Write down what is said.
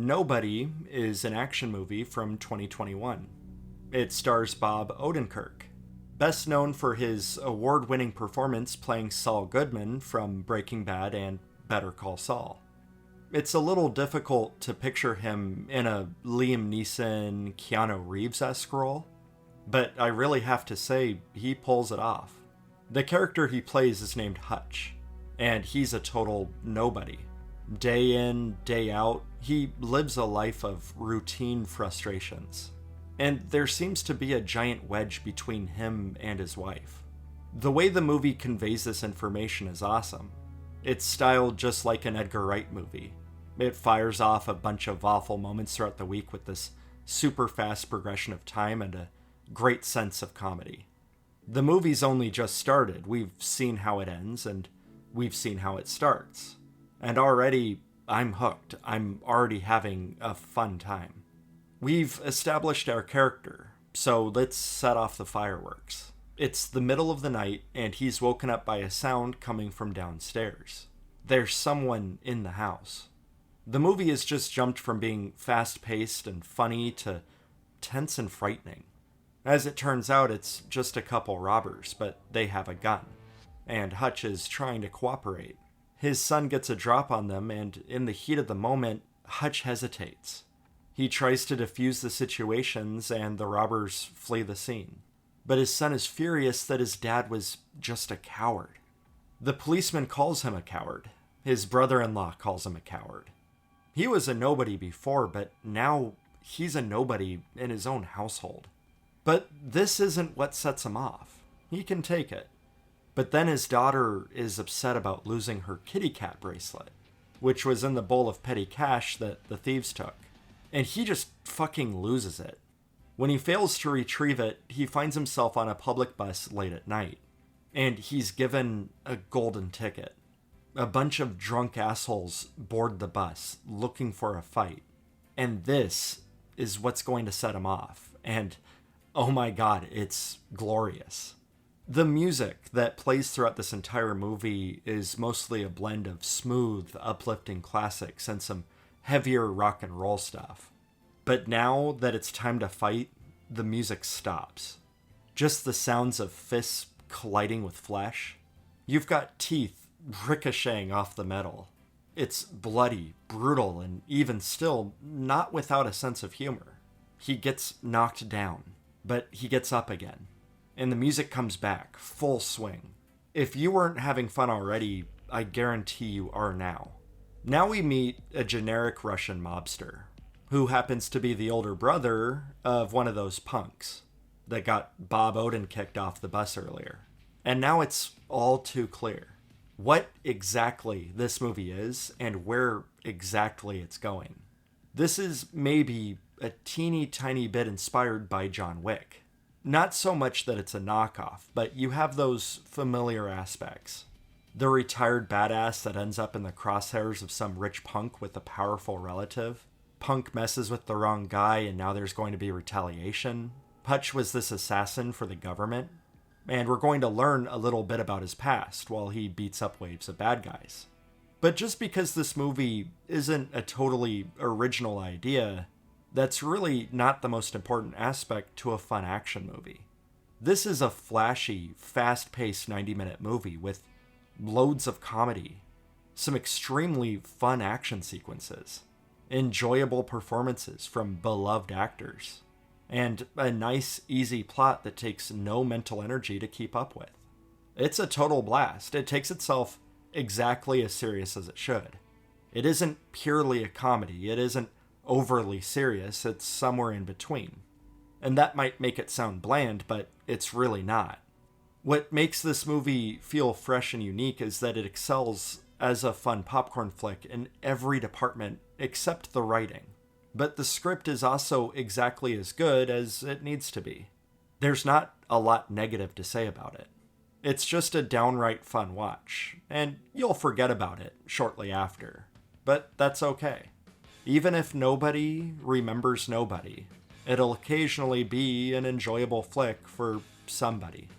Nobody is an action movie from 2021. It stars Bob Odenkirk, best known for his award-winning performance playing Saul Goodman from Breaking Bad and Better Call Saul. It's a little difficult to picture him in a Liam Neeson, Keanu Reeves-esque role, but I really have to say he pulls it off. The character he plays is named Hutch, and he's a total nobody. Day in, day out, he lives a life of routine frustrations. And there seems to be a giant wedge between him and his wife. The way the movie conveys this information is awesome. It's styled just like an Edgar Wright movie. It fires off a bunch of awful moments throughout the week with this super fast progression of time and a great sense of comedy. The movie's only just started. We've seen how it ends, and we've seen how it starts. And already, I'm hooked. I'm already having a fun time. We've established our character, so let's set off the fireworks. It's the middle of the night, and he's woken up by a sound coming from downstairs. There's someone in the house. The movie has just jumped from being fast-paced and funny to tense and frightening. As it turns out, it's just a couple robbers, but they have a gun. And Hutch is trying to cooperate. His son gets a drop on them, and in the heat of the moment, Hutch hesitates. He tries to defuse the situations, and the robbers flee the scene. But his son is furious that his dad was just a coward. The policeman calls him a coward. His brother-in-law calls him a coward. He was a nobody before, but now he's a nobody in his own household. But this isn't what sets him off. He can take it. But then his daughter is upset about losing her kitty cat bracelet, which was in the bowl of petty cash that the thieves took. And he just fucking loses it. When he fails to retrieve it, he finds himself on a public bus late at night. And he's given a golden ticket. A bunch of drunk assholes board the bus, looking for a fight. And this is what's going to set him off. And oh my god, it's glorious. The music that plays throughout this entire movie is mostly a blend of smooth, uplifting classics and some heavier rock and roll stuff. But now that it's time to fight, the music stops. Just the sounds of fists colliding with flesh. You've got teeth ricocheting off the metal. It's bloody, brutal, and even still, not without a sense of humor. He gets knocked down, but he gets up again. And the music comes back, full swing. If you weren't having fun already, I guarantee you are now. Now we meet a generic Russian mobster, who happens to be the older brother of one of those punks that got Bob Oden kicked off the bus earlier. And now it's all too clear what exactly this movie is and where exactly it's going. This is maybe a teeny tiny bit inspired by John Wick. Not so much that it's a knockoff, but you have those familiar aspects. The retired badass that ends up in the crosshairs of some rich punk with a powerful relative. Punk messes with the wrong guy and now there's going to be retaliation. Hutch was this assassin for the government. And we're going to learn a little bit about his past while he beats up waves of bad guys. But just because this movie isn't a totally original idea, that's really not the most important aspect to a fun action movie. This is a flashy, fast-paced 90-minute movie with loads of comedy, some extremely fun action sequences, enjoyable performances from beloved actors, and a nice, easy plot that takes no mental energy to keep up with. It's a total blast. It takes itself exactly as serious as it should. It isn't purely a comedy. It isn't overly serious. It's somewhere in between. And that might make it sound bland, but it's really not. What makes this movie feel fresh and unique is that it excels as a fun popcorn flick in every department except the writing. But the script is also exactly as good as it needs to be. There's not a lot negative to say about it. It's just a downright fun watch, and you'll forget about it shortly after. But that's okay. Even if nobody remembers nobody, it'll occasionally be an enjoyable flick for somebody.